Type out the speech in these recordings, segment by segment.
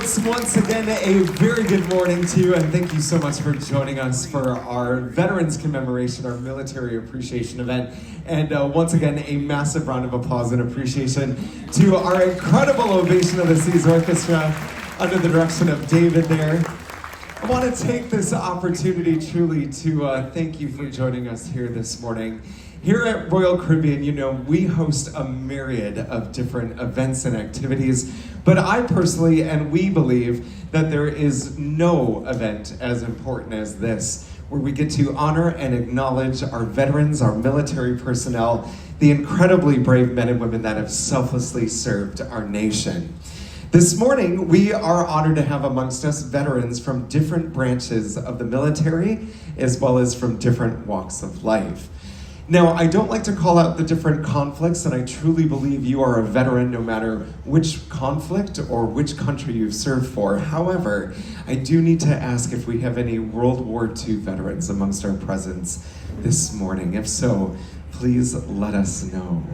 it's once again a very good morning to you, and thank you so much for joining us for our Veterans Commemoration, our Military Appreciation event. And once again, a massive round of applause and appreciation to our incredible Ovation of the Seas Orchestra under the direction of David there. I want to take this opportunity truly to thank you for joining us here this morning. Here at Royal Caribbean, you know, we host a myriad of different events and activities, but I personally, and we believe that there is no event as important as this, where we get to honor and acknowledge our veterans, our military personnel, the incredibly brave men and women that have selflessly served our nation. This morning, we are honored to have amongst us veterans from different branches of the military, as well as from different walks of life. Now, I don't like to call out the different conflicts, and I truly believe you are a veteran no matter which conflict or which country you've served for. However, I do need to ask if we have any World War II veterans amongst our presence this morning. If so, please let us know.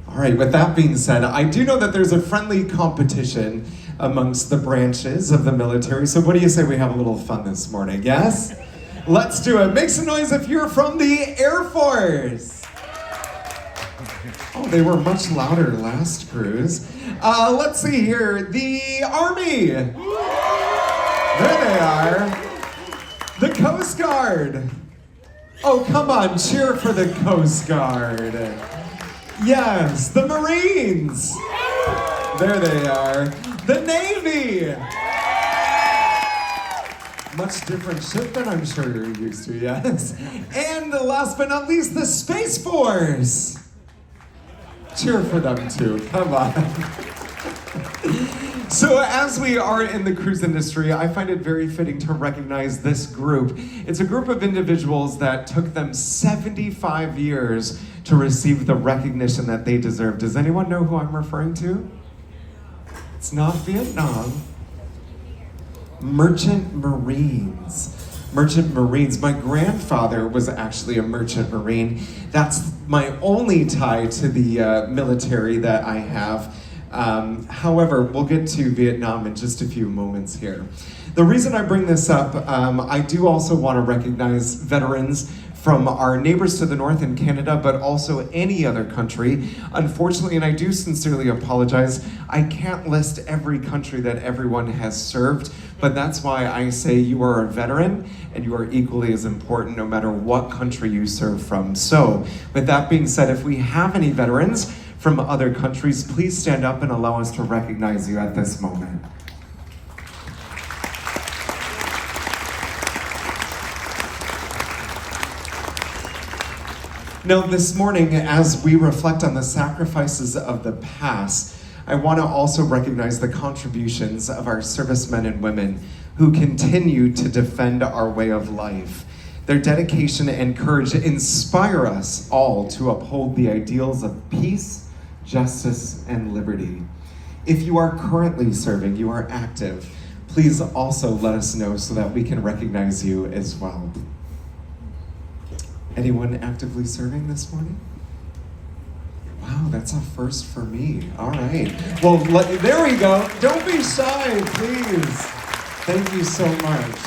All right, with that being said, I do know that there's a friendly competition amongst the branches of the military, so what do you say we have a little fun this morning, yes? Let's do it. Make some noise if you're from the Air Force. Oh, they were much louder last cruise. Let's see here. The Army. There they are. The Coast Guard. Oh, come on. Cheer for the Coast Guard. Yes. The Marines. There they are. The Navy. Much different ship than I'm sure you're used to, yes. And last but not least, the Space Force. Cheer for them too, come on. So as we are in the cruise industry, I find it very fitting to recognize this group. It's a group of individuals that took them 75 years to receive the recognition that they deserve. Does anyone know who I'm referring to? It's not Vietnam. Merchant Marines. Merchant Marines. My grandfather was actually a merchant Marine. That's my only tie to the military that I have. However, we'll get to Vietnam in just a few moments here. The reason I bring this up, I do also want to recognize veterans from our neighbors to the north in Canada, but also any other country. Unfortunately, and I do sincerely apologize, I can't list every country that everyone has served, but that's why I say you are a veteran and you are equally as important no matter what country you serve from. So, with that being said, if we have any veterans from other countries, please stand up and allow us to recognize you at this moment. Now, this morning, as we reflect on the sacrifices of the past, I want to also recognize the contributions of our servicemen and women who continue to defend our way of life. Their dedication and courage inspire us all to uphold the ideals of peace, justice, and liberty. If you are currently serving, you are active, please also let us know so that we can recognize you as well. Anyone actively serving this morning? Wow, that's a first for me. All right. Well, there we go. Don't be shy, please. Thank you so much.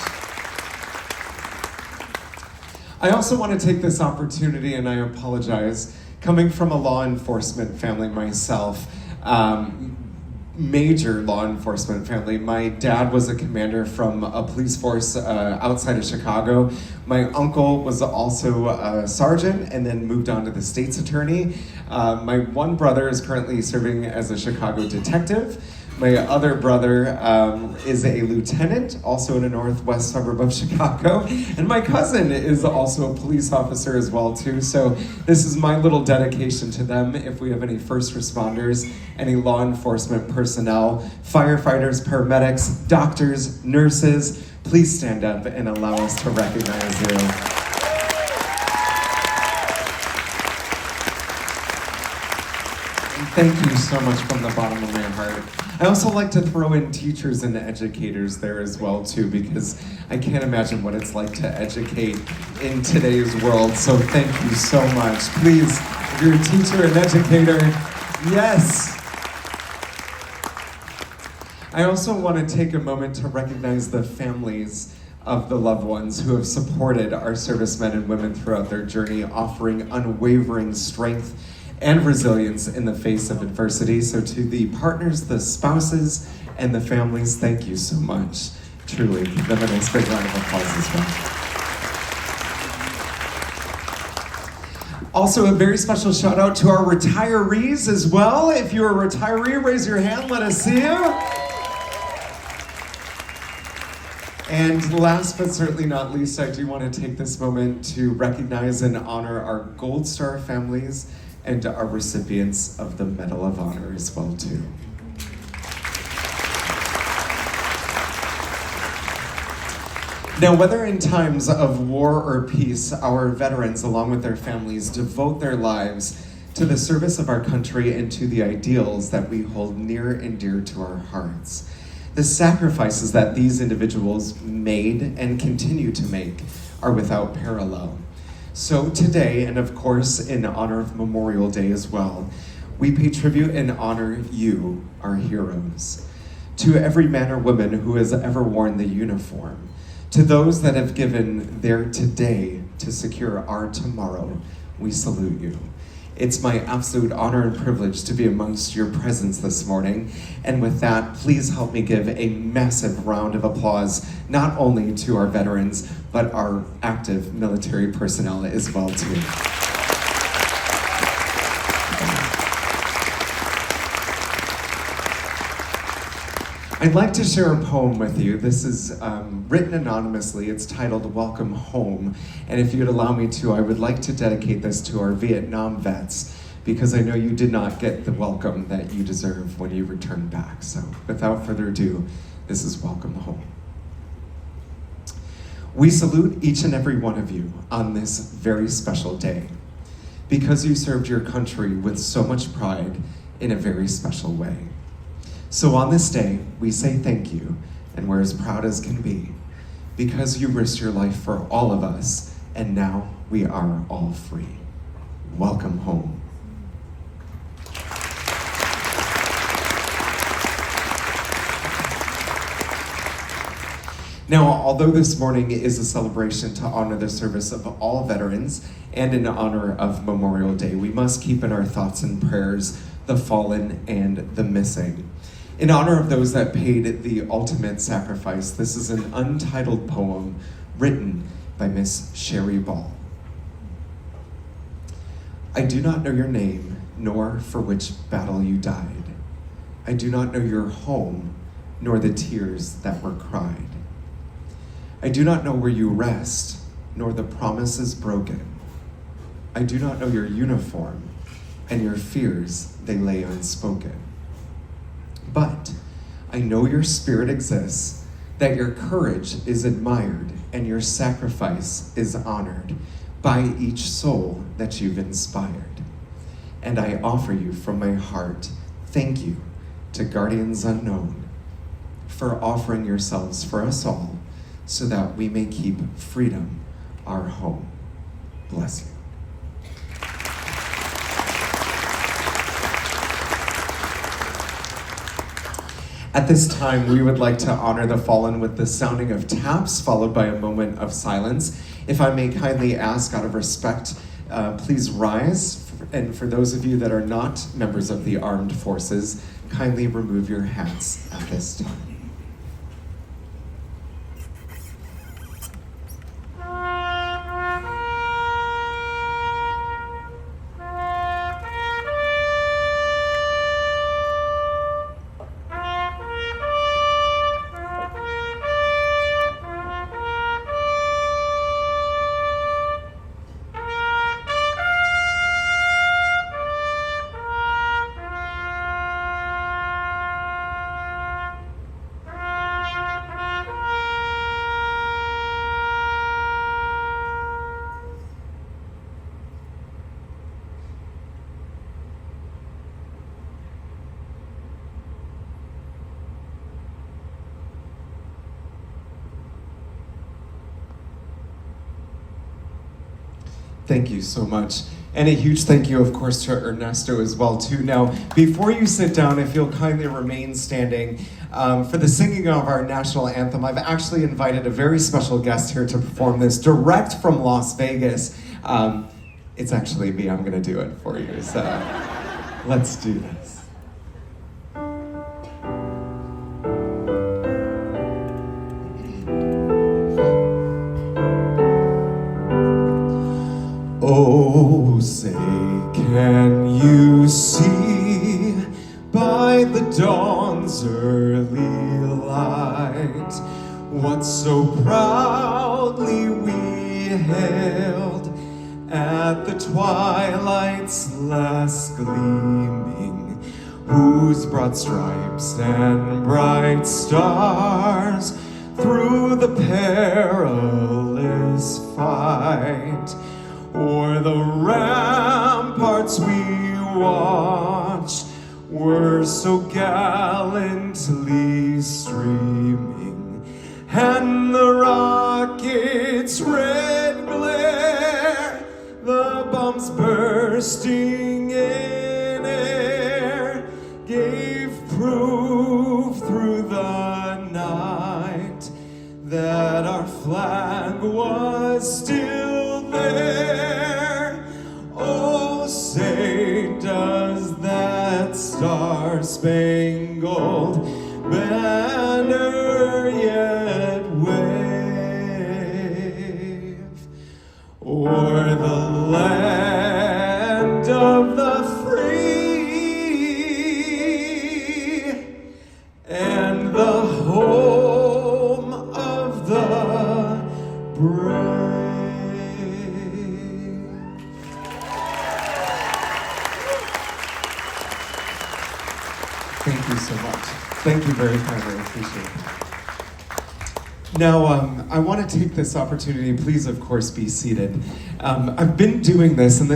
I also want to take this opportunity, and I apologize, coming from a law enforcement family myself, major law enforcement family. My dad was a commander from a police force outside of Chicago. My uncle was also a sergeant and then moved on to the state's attorney. My one brother is currently serving as a Chicago detective. My other brother is a lieutenant, also in a northwest suburb of Chicago. And my cousin is also a police officer as well, too. So this is my little dedication to them. If we have any first responders, any law enforcement personnel, firefighters, paramedics, doctors, nurses, please stand up and allow us to recognize you. Thank you so much from the bottom of my heart. I also like to throw in teachers and educators there as well too, because I can't imagine what it's like to educate in today's world. So thank you so much. Please, if you're a teacher and educator, yes. I also want to take a moment to recognize the families of the loved ones who have supported our servicemen and women throughout their journey, offering unwavering strength and resilience in the face of adversity. So to the partners, the spouses, and the families, thank you so much. Truly, give them a nice big round of applause as well. Also, a very special shout out to our retirees as well. If you're a retiree, raise your hand, let us see you. And last but certainly not least, I do want to take this moment to recognize and honor our Gold Star families and our recipients of the Medal of Honor as well too. Now, whether in times of war or peace, our veterans, along with their families, devote their lives to the service of our country and to the ideals that we hold near and dear to our hearts. The sacrifices that these individuals made and continue to make are without parallel. So today, and of course in honor of Memorial Day as well, we pay tribute and honor you, our heroes. To every man or woman who has ever worn the uniform, to those that have given their today to secure our tomorrow, we salute you. It's my absolute honor and privilege to be amongst your presence this morning. And with that, please help me give a massive round of applause, not only to our veterans, but our active military personnel as well too. I'd like to share a poem with you. This is written anonymously. It's titled Welcome Home. And if you'd allow me to, I would like to dedicate this to our Vietnam vets, because I know you did not get the welcome that you deserve when you returned back. So without further ado, this is Welcome Home. We salute each and every one of you on this very special day, because you served your country with so much pride in a very special way. So on this day, we say thank you, and we're as proud as can be, because you risked your life for all of us, and now we are all free. Welcome home. Now, although this morning is a celebration to honor the service of all veterans and in honor of Memorial Day, we must keep in our thoughts and prayers the fallen and the missing. In honor of those that paid the ultimate sacrifice, this is an untitled poem written by Miss Sherry Ball. I do not know your name, nor for which battle you died. I do not know your home, nor the tears that were cried. I do not know where you rest, nor the promises broken. I do not know your uniform, and your fears they lay unspoken. But I know your spirit exists, that your courage is admired, and your sacrifice is honored by each soul that you've inspired. And I offer you from my heart, thank you to Guardians Unknown for offering yourselves for us all, so that we may keep freedom our home. Bless you. At this time, we would like to honor the fallen with the sounding of taps, followed by a moment of silence. If I may kindly ask, out of respect, please rise. And for those of you that are not members of the armed forces, kindly remove your hats at this time. Thank you so much. And a huge thank you, of course, to Ernesto as well, too. Now, before you sit down, if you'll kindly remain standing, for the singing of our national anthem, I've actually invited a very special guest here to perform this direct from Las Vegas. It's actually me, I'm gonna do it for you, so let's do this. Oh, say, can you see by the dawn's early light what so proudly we hailed at the twilight's last gleaming, whose broad stripes and bright stars through the perilous fight o'er the ramparts we watched were so gallantly streaming, and the rocket's red glare, the bombs bursting in air, gave proof through the night that our flag was still there. Oh, say, does that star-spangled banner yet wave o'er the land of the free and the home of the brave? Thank you so much. Thank you very kindly. I appreciate it. Now, I want to take this opportunity, please, of course, be seated. I've been doing this, and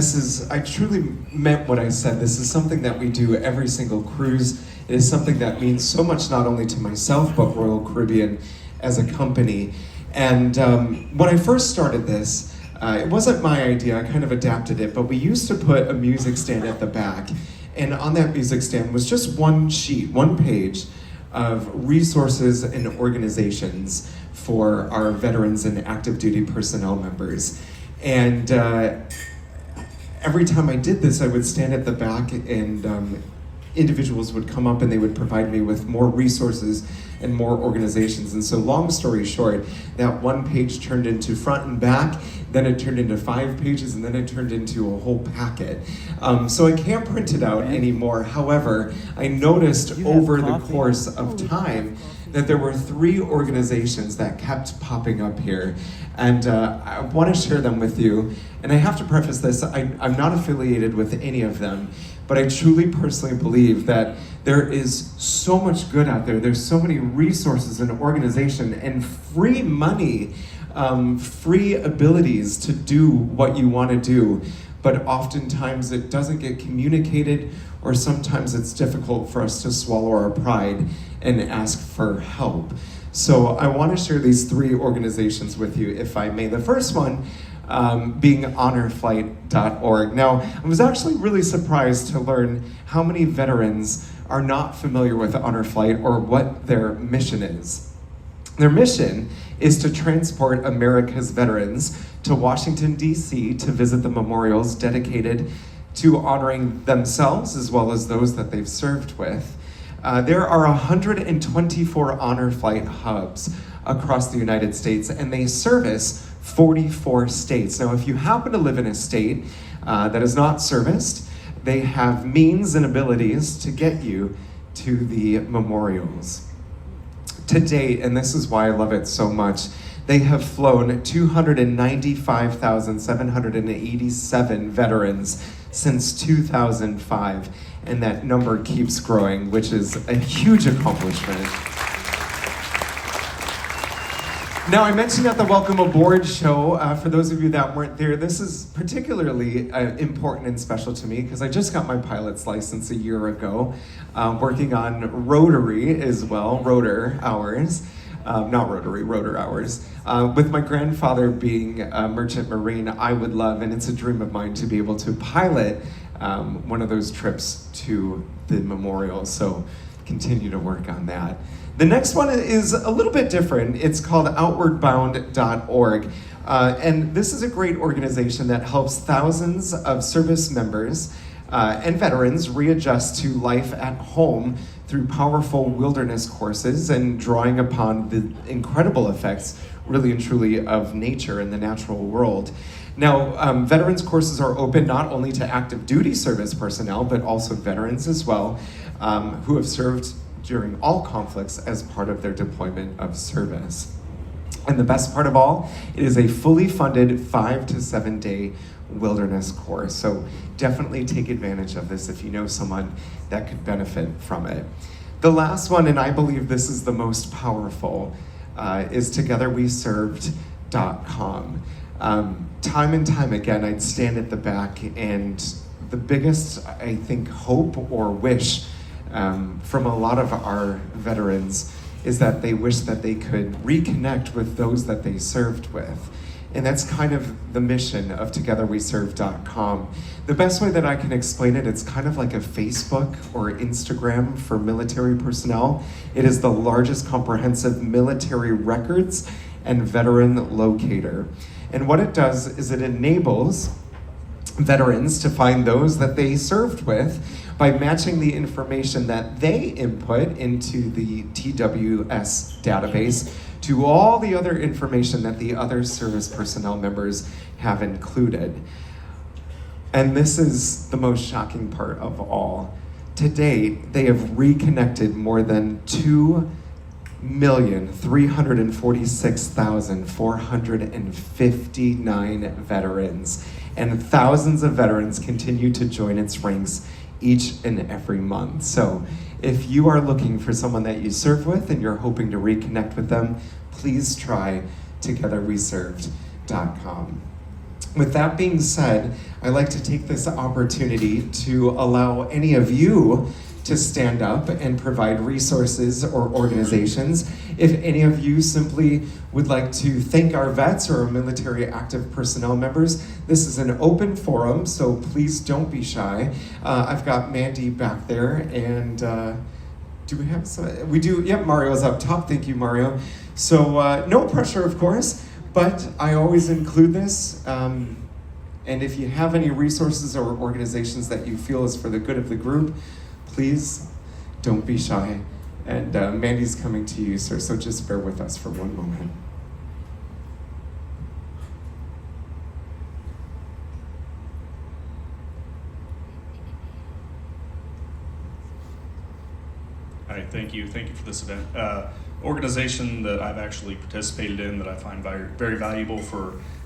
I truly meant what I said. This is something that we do every single cruise. It is something that means so much not only to myself, but Royal Caribbean as a company. And when I first started this, it wasn't my idea, I kind of adapted it, but we used to put a music stand at the back. And on that music stand was just one sheet, one page of resources and organizations for our veterans and active duty personnel members. And every time I did this, I would stand at the back and individuals would come up and they would provide me with more resources and more organizations. And so long story short, that one page turned into front and back, then it turned into 5 pages, and then it turned into a whole packet. So I can't print it out anymore. However, I noticed over the course of time that there were 3 organizations that kept popping up here. And I want to share them with you. And I have to preface this, I'm not affiliated with any of them, but I truly personally believe that there is so much good out there. There's so many resources and organization and free money, free abilities to do what you want to do. But oftentimes it doesn't get communicated, or sometimes it's difficult for us to swallow our pride and ask for help. So I want to share these 3 organizations with you, if I may. The first one being honorflight.org. Now, I was actually really surprised to learn how many veterans are not familiar with Honor Flight or what their mission is. Their mission is to transport America's veterans to Washington, D.C. to visit the memorials dedicated to honoring themselves as well as those that they've served with. There are 124 Honor Flight hubs across the United States, and they service 44 states. Now, if you happen to live in a state that is not serviced, they have means and abilities to get you to the memorials. To date, and this is why I love it so much, they have flown 295,787 veterans since 2005, and that number keeps growing, which is a huge accomplishment. Now, I mentioned at the Welcome Aboard show, for those of you that weren't there, this is particularly important and special to me because I just got my pilot's license a year ago, working on rotary as well, rotor hours. not Rotary, Rotor Hours. With my grandfather being a merchant marine, I would love, and it's a dream of mine, to be able to pilot one of those trips to the memorial. So continue to work on that. The next one is a little bit different. It's called outwardbound.org. And this is a great organization that helps thousands of service members and veterans readjust to life at home through powerful wilderness courses and drawing upon the incredible effects, really and truly, of nature and the natural world. Now, veterans courses are open not only to active duty service personnel, but also veterans as well, who have served during all conflicts as part of their deployment of service. And the best part of all, it is a fully funded 5 to 7 day wilderness course. So definitely take advantage of this if you know someone that could benefit from it. The last one, and I believe this is the most powerful, is togetherweserved.com. Time and time again, I'd stand at the back, and the biggest, I think, hope or wish from a lot of our veterans is that they wish that they could reconnect with those that they served with. And that's kind of the mission of togetherweserve.com. The best way that I can explain it, it's kind of like a Facebook or Instagram for military personnel. It is the largest comprehensive military records and veteran locator. And what it does is it enables veterans to find those that they served with by matching the information that they input into the TWS database to all the other information that the other service personnel members have included. And this is the most shocking part of all. To date, they have reconnected more than 2,346,459 veterans, and thousands of veterans continue to join its ranks each and every month. So if you are looking for someone that you serve with and you're hoping to reconnect with them, please try togetherweserved.com. With that being said, I'd like to take this opportunity to allow any of you to stand up and provide resources or organizations. If any of you simply would like to thank our vets or our military active personnel members, this is an open forum, so please don't be shy. I've got Mandy back there, and do we have some? We do, yep, Mario's up top. Thank you, Mario. So no pressure, of course, but I always include this. And if you have any resources or organizations that you feel is for the good of the group, please don't be shy. And Mandy's coming to you, sir, so just bear with us for one moment. Hi, thank you. Thank you for this event. Organization that I've actually participated in that I find very, very valuable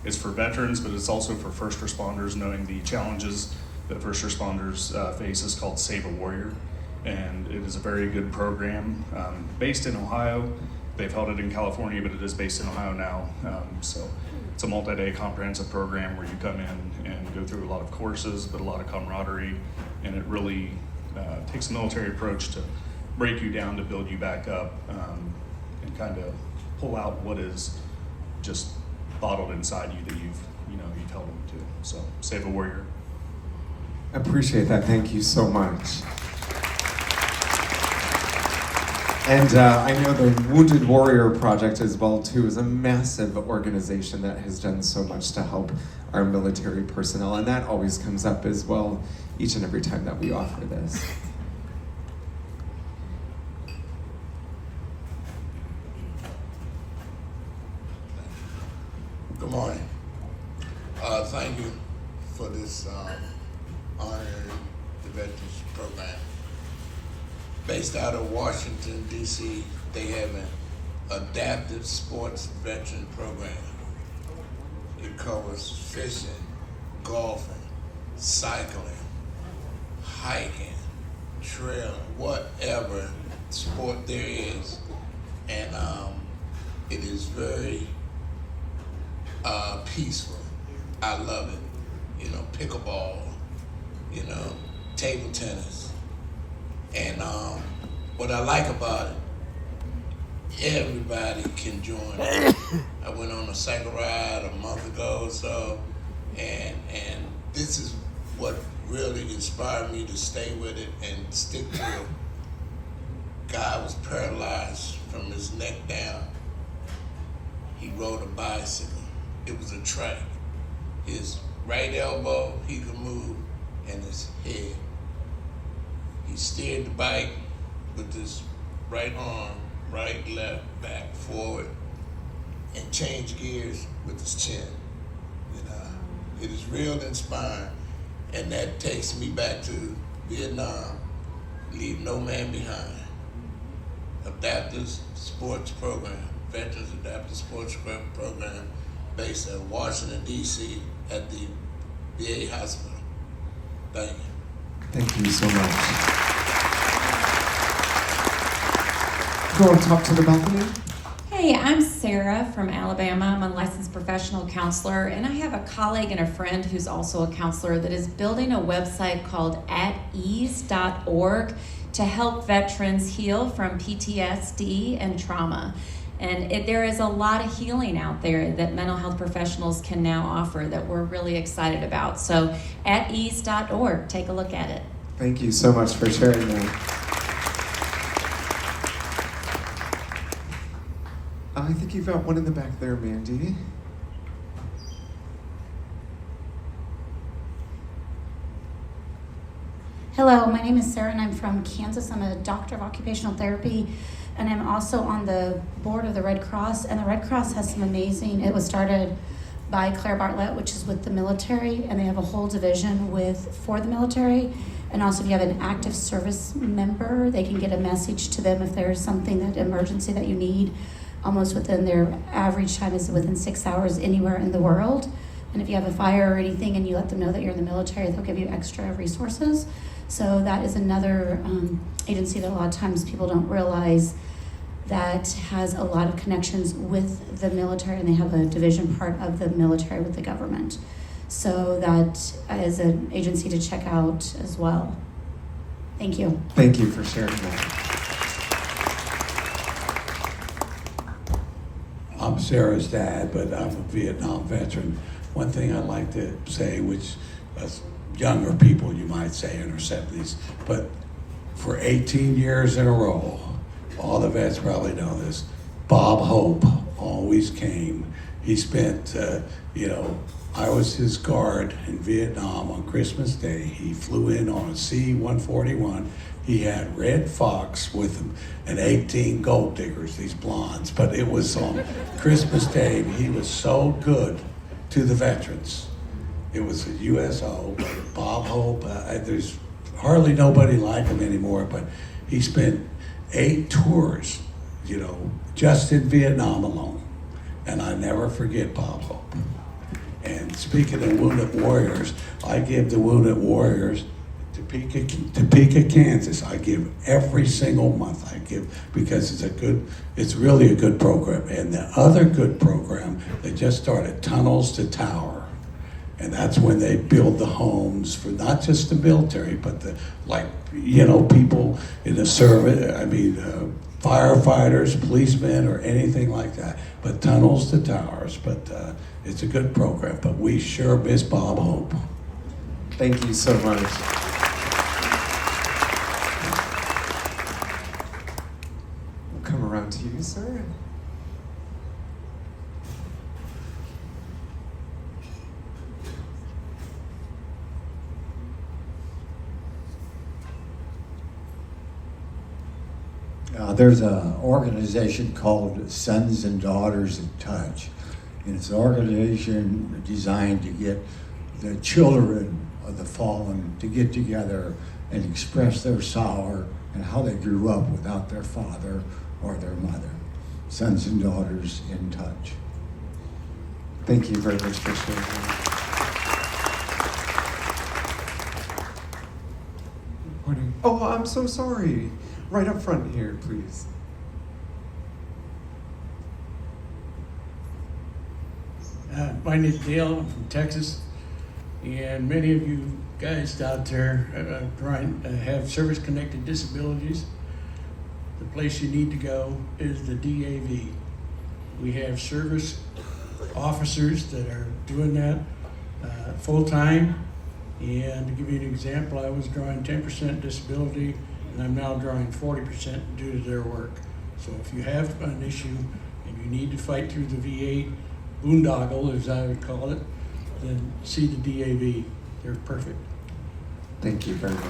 is for veterans, but it's also for first responders, knowing the challenges that first responders face, is called Save a Warrior. And it is a very good program based in Ohio. They've held it in California, but it is based in Ohio now. So it's a multi-day comprehensive program where you come in and go through a lot of courses, but a lot of camaraderie, and it really takes a military approach to break you down to build you back up and kind of pull out what is just bottled inside you that you've held on to. So Save a Warrior. I appreciate that. Thank you so much. And I know the Wounded Warrior Project as well, too, is a massive organization that has done so much to help our military personnel, and that always comes up as well each and every time that we offer this. Good morning. Thank you for this honoring the Veterans Program. Based out of Washington, D.C., they have an adaptive sports veteran program. It covers fishing, golfing, cycling, hiking, trailing, whatever sport there is. And it is very peaceful. I love it. Pickleball, table tennis. And what I like about it, everybody can join it. I went on a cycle ride a month ago or so, and this is what really inspired me to stay with it and stick to it. Guy was paralyzed from his neck down. He rode a bicycle. It was a track. His right elbow, he could move, and his head. He steered the bike with his right arm, right, left, back, forward, and changed gears with his chin. It is real inspiring, and that takes me back to Vietnam. Leave no man behind. Adaptive sports program, Veterans Adaptive Sports Program, based in Washington, D.C. at the VA hospital. Thank you. Thank you so much. Go and talk to the balcony. Hey, I'm Sarah from Alabama. I'm a licensed professional counselor, and I have a colleague and a friend who's also a counselor that is building a website called atease.org to help veterans heal from PTSD and trauma. And there is a lot of healing out there that mental health professionals can now offer that we're really excited about. So atease.org, take a look at it. Thank you so much for sharing that. I think you've got one in the back there, Mandy. Hello, my name is Sarah and I'm from Kansas. I'm a doctor of occupational therapy and I'm also on the board of the Red Cross. And the Red Cross has some amazing, it was started by Claire Bartlett, which is with the military, and they have a whole division for the military. And also if you have an active service member, they can get a message to them if there's something, that emergency that you need, almost within their average time is within 6 hours anywhere in the world. And if you have a fire or anything and you let them know that you're in the military, they'll give you extra resources. So that is another agency that a lot of times people don't realize that has a lot of connections with the military, and they have a division part of the military with the government. So that is an agency to check out as well. Thank you. Thank you for sharing that. I'm Sarah's dad, but I'm a Vietnam veteran. One thing I like to say, which younger people you might say in their 70s, but for 18 years in a row, all the vets probably know this, Bob Hope always came. He spent, I was his guard in Vietnam on Christmas Day. He flew in on a C-141. He had Red Fox with him and 18 gold diggers, these blondes. But it was on Christmas Day, and he was so good to the veterans. It was a USO, Bob Hope. There's hardly nobody like him anymore, but he spent 8 tours, just in Vietnam alone. And I never forget Bob Hope. And speaking of Wounded Warriors, I give the Wounded Warriors Topeka, Kansas. I give every single month. I give because it's really a good program. And the other good program, they just started Tunnels to Tower. And that's when they build the homes for not just the military, but people in the service, firefighters, policemen, or anything like that. But Tunnels to Towers, but it's a good program. But we sure miss Bob Hope. Thank you so much. We'll come around to you, sir. There's an organization called Sons and Daughters in Touch, and it's an organization designed to get the children of the fallen to get together and express their sorrow and how they grew up without their father or their mother. Sons and Daughters in Touch. Thank you very much for sharing that. Morning. Oh, I'm so sorry. Right up front here, please. My name is Dale. I'm from Texas, and many of you guys out there have service-connected disabilities. The place you need to go is the DAV. We have service officers that are doing that full-time. And to give you an example, I was drawing 10% disability, and I'm now drawing 40% due to their work. So if you have an issue and you need to fight through the VA boondoggle, as I would call it, then see the DAV. They're perfect. Thank you very much.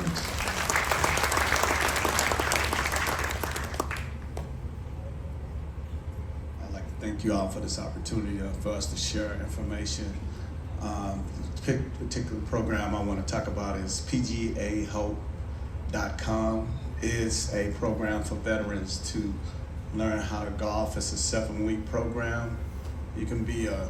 I'd like to thank you all for this opportunity for us to share information. The particular program I want to talk about is PGAHope.com. It's a program for veterans to learn how to golf. It's a 7-week program. You can be a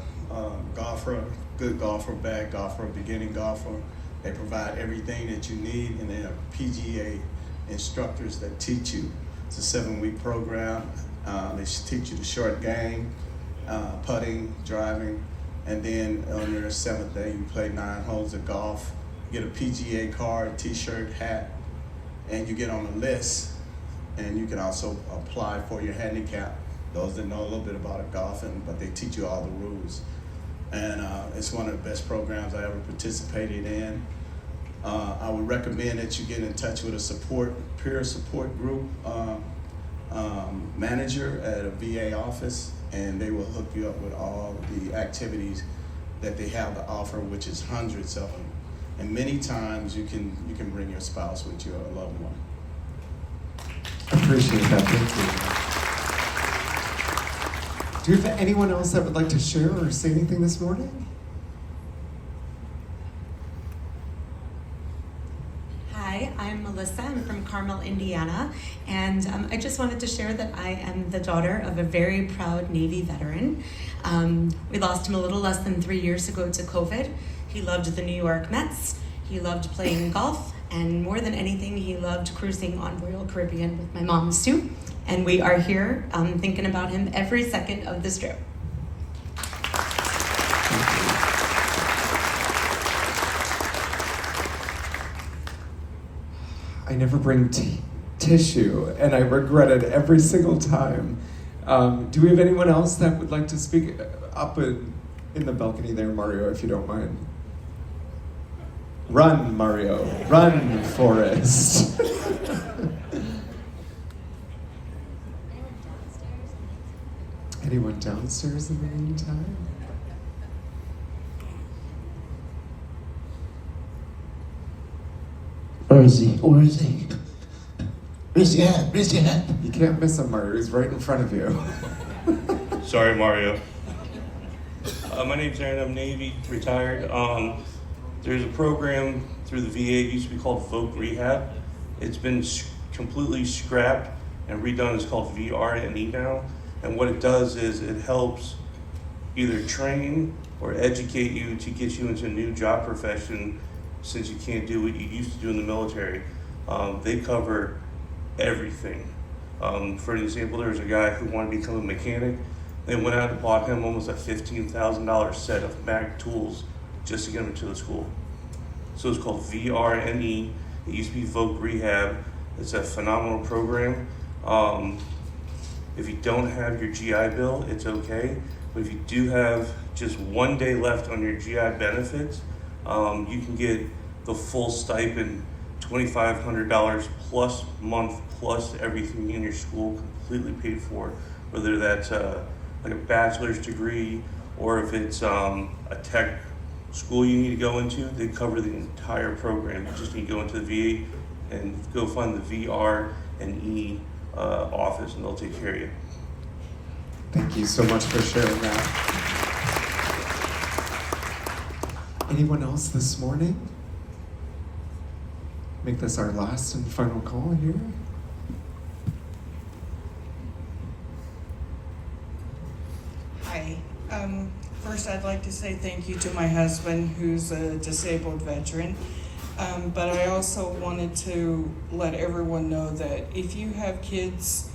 golfer, good golfer, bad golfer, beginning golfer. They provide everything that you need, and they have PGA instructors that teach you. It's a 7-week program. They teach you the short game, putting, driving, and then on your 7th day, you play 9 holes of golf. You get a PGA card, t-shirt, hat, and you get on the list. And you can also apply for your handicap. Those that know a little bit about golfing, but they teach you all the rules. And it's one of the best programs I ever participated in. I would recommend that you get in touch with a peer support group manager at a VA office, and they will hook you up with all the activities that they have to offer, which is hundreds of them. And many times you can bring your spouse with you or a loved one. Appreciate that. Thank you. Do you have anyone else that would like to share or say anything this morning? Hi, I'm Melissa. I'm from Carmel, Indiana, and I just wanted to share that I am the daughter of a very proud Navy veteran. We lost him a little less than 3 years ago to COVID. He loved the New York Mets. He loved playing golf, and more than anything, he loved cruising on Royal Caribbean with my mom, Sue. And we are here thinking about him every second of this trip. I never bring tissue, and I regret it every single time. Do we have anyone else that would like to speak up in the balcony there, Mario, if you don't mind? Run, Mario. Run, Forrest. Anyone downstairs in the meantime? Where is he? Where is he? Raise your hand. Raise your hand. You can't miss him, Mario. He's right in front of you. Sorry, Mario. My name's Aaron. I'm Navy, retired. There's a program through the VA. It used to be called Voc Rehab. It's been completely scrapped and redone. It's called VRNE now. And what it does is it helps either train or educate you to get you into a new job profession, since you can't do what you used to do in the military. They cover everything. For an example, there was a guy who wanted to become a mechanic. They went out and bought him almost a $15,000 set of Mac tools just to get him into the school. So it's called VRNE. It used to be Voc Rehab. It's a phenomenal program. If you don't have your GI Bill, it's okay. But if you do have just 1 day left on your GI benefits, you can get the full stipend, $2,500 plus month, plus everything in your school completely paid for, whether that's like a bachelor's degree or if it's a tech school you need to go into. They cover the entire program. You just need to go into the VA and go find the VR and E office, and they'll take care of you. Thank you so much for sharing that. Anyone else this morning? Make this our last and final call here. Hi. First, I'd like to say thank you to my husband, who's a disabled veteran. But I also wanted to let everyone know that if you have kids,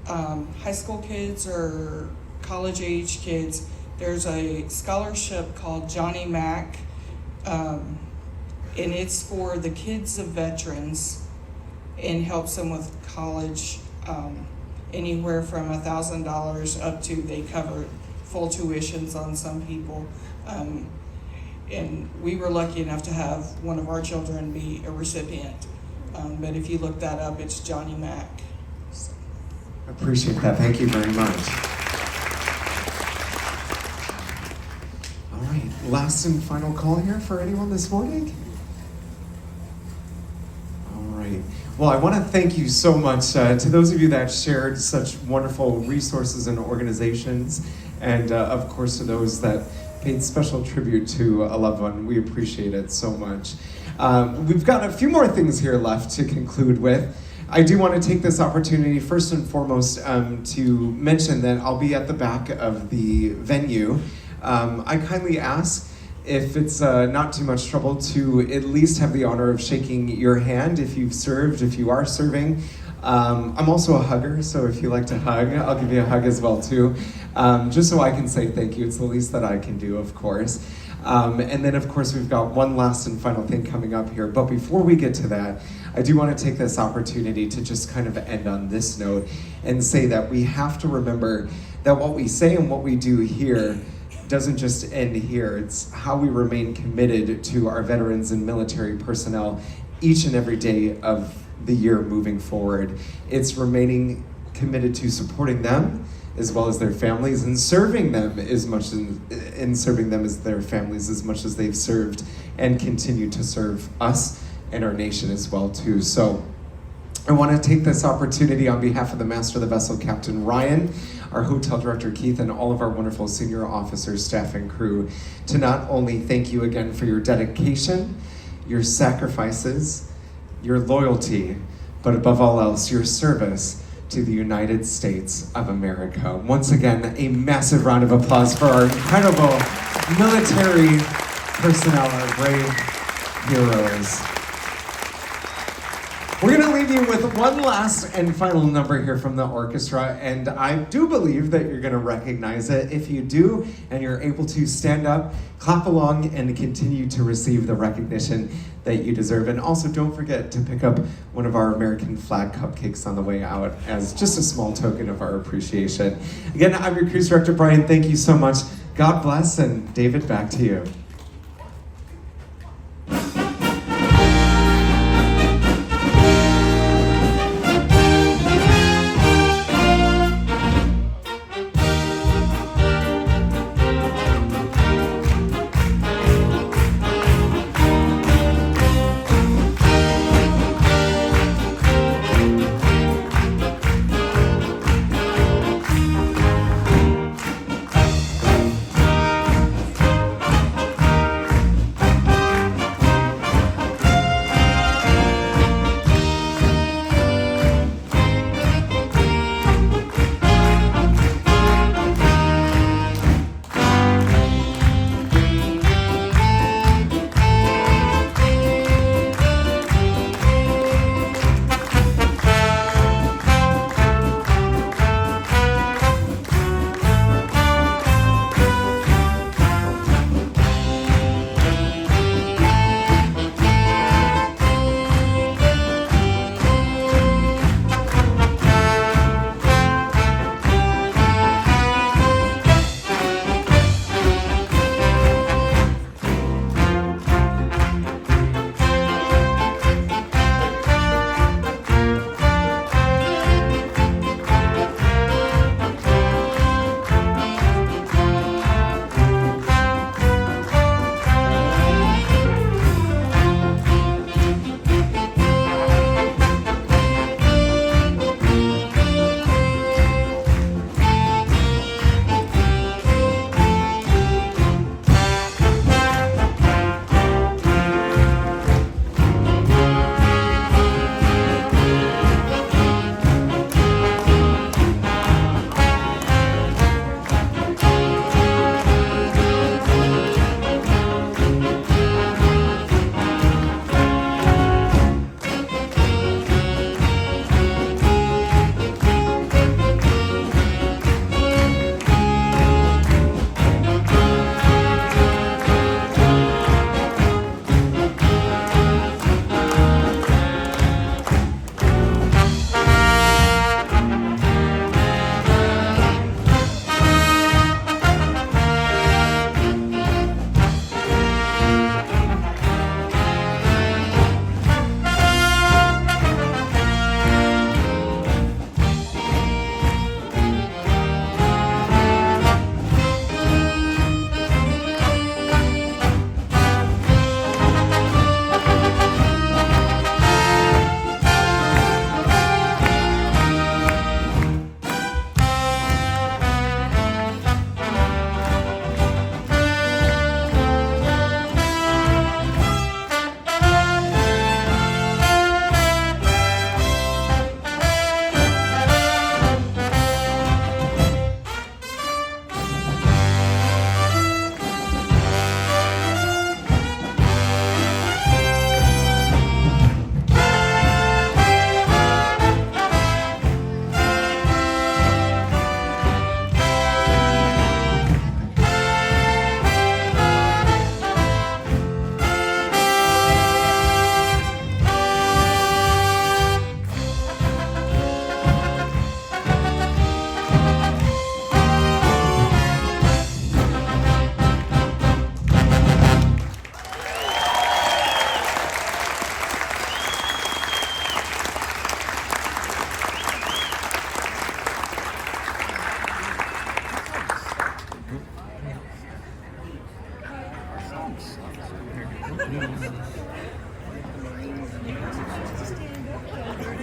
high school kids or college age kids, there's a scholarship called Johnny Mac, and it's for the kids of veterans and helps them with college anywhere from $1,000 up to they cover full tuitions on some people. And we were lucky enough to have one of our children be a recipient. But if you look that up, it's Johnny Mack. So. I appreciate that. Thank you very much. All right, last and final call here for anyone this morning? All right. Well, I want to thank you so much to those of you that shared such wonderful resources and organizations, and of course to those that paid special tribute to a loved one. We appreciate it so much. We've got a few more things here left to conclude with. I do want to take this opportunity first and foremost to mention that I'll be at the back of the venue. I kindly ask if it's not too much trouble to at least have the honor of shaking your hand if you've served, if you are serving. I'm also a hugger, so if you like to hug, I'll give you a hug as well too. Just so I can say thank you. It's the least that I can do, of course. And then of course we've got one last and final thing coming up here. But before we get to that, I do want to take this opportunity to just kind of end on this note and say that we have to remember that what we say and what we do here doesn't just end here. It's how we remain committed to our veterans and military personnel each and every day of the year moving forward. It's remaining committed to supporting them as well as their families and serving them as much in serving them as their families as much as they've served and continue to serve us and our nation as well too. So I want to take this opportunity on behalf of the Master of the Vessel, Captain Ryan, our Hotel Director Keith, and all of our wonderful senior officers, staff, and crew to not only thank you again for your dedication, your sacrifices, your loyalty, but above all else, your service to the United States of America. Once again, a massive round of applause for our incredible military personnel, our brave heroes. We're going to leave you with one last and final number here from the orchestra, and I do believe that you're going to recognize it. If you do, and you're able to stand up, clap along, and continue to receive the recognition that you deserve. And also don't forget to pick up one of our American flag cupcakes on the way out as just a small token of our appreciation. Again, I'm your cruise director, Brian. Thank you so much. God bless, and David, back to you.